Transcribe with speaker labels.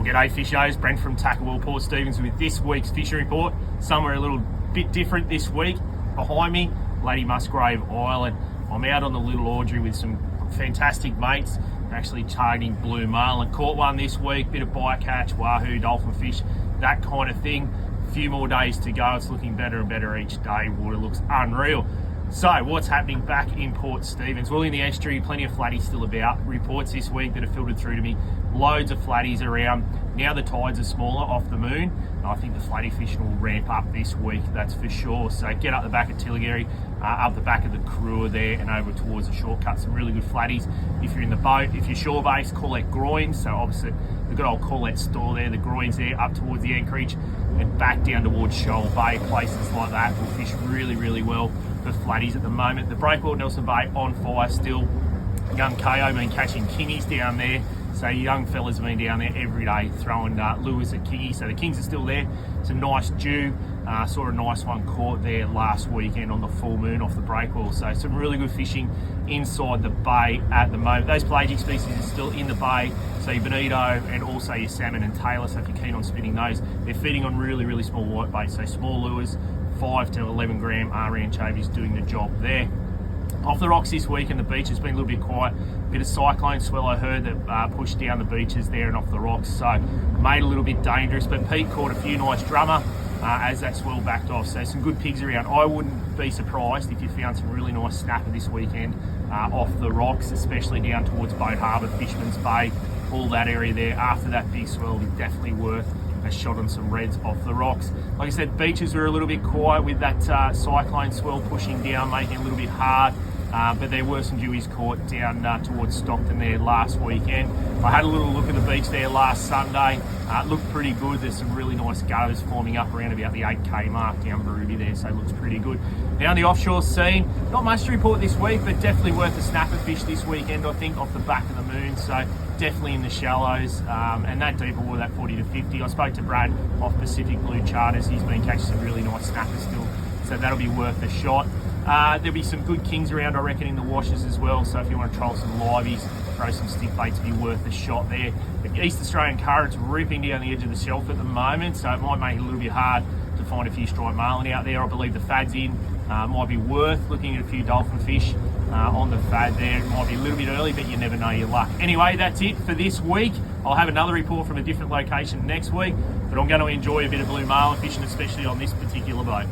Speaker 1: G'day fishers, Brent from Tackle Port Stephens with this week's fishing report. Somewhere a little bit different this week. Behind me, Lady Musgrave Island. I'm out on the Little Audrey with some fantastic mates, actually targeting blue marlin. Caught one this week, bit of bycatch, wahoo, dolphin fish, that kind of thing. A few more days to go. It's looking better and better each day. Water looks unreal. So what's happening back in Port Stephens? Well, in the estuary, plenty of flatties still about. Reports this week that have filtered through to me, loads of flatties around. Now the tides are smaller off the moon, and I think the flatty fishing will ramp up this week, that's for sure. So get up the back of Tilligary, up the back of the Karua there and over towards the shortcut. Some really good flatties. If you're in the boat, if you're shore based, Corlett Groins, so opposite the good old Corlett store there, the Groins there, up towards the Anchorage and back down towards Shoal Bay, places like that will fish really, really well for flatties at the moment. The Breakwell Nelson Bay on fire still. Young KO been catching kingies down there. So young fellas have been down there every day throwing lures at kingies. So the kings are still there. Some nice dew. Saw a nice one caught there last weekend on the full moon off the Breakwell. So some really good fishing inside the bay at the moment. Those pelagic species are still in the bay. So your bonito and also your salmon and tailor. So if you're keen on spinning those, they're feeding on really, really small white bait. So small lures, 5 to 11 gram RE anchovies doing the job there. Off the rocks this week and the beach has been a little bit quiet. Bit of cyclone swell I heard that pushed down the beaches there and off the rocks, so made a little bit dangerous. But Pete caught a few nice drummer as that swell backed off. So some good pigs around. I wouldn't be surprised if you found some really nice snapper this weekend off the rocks, especially down towards Boat Harbour, Fishman's Bay, all that area there. After that big swell, it's definitely worth a shot on some reds off the rocks. Like I said, beaches were a little bit quiet with that cyclone swell pushing down, making it a little bit hard. But there were some dewies caught down towards Stockton there last weekend. I had a little look at the beach there last Sunday. It looked pretty good. There's some really nice gutters forming up around about the 8K mark down Barooby there, so it looks pretty good. Down the offshore scene, not much to report this week, but definitely worth a snapper fish this weekend, I think, off the back of the moon. So definitely in the shallows, and that deeper water, that 40 to 50. I spoke to Brad off Pacific Blue Charters. He's been catching some really nice snappers still, so that'll be worth a shot. There'll be some good kings around, I reckon, in the washes as well. So if you want to troll some liveys, throw some stick baits, be worth a shot there. The East Australian current's ripping down the edge of the shelf at the moment, so it might make it a little bit hard to find a few striped marlin out there. I believe the fad's in. Might be worth looking at a few dolphin fish on the fad there. It might be a little bit early, but you never know your luck. Anyway, that's it for this week. I'll have another report from a different location next week, but I'm going to enjoy a bit of blue marlin fishing, especially on this particular boat.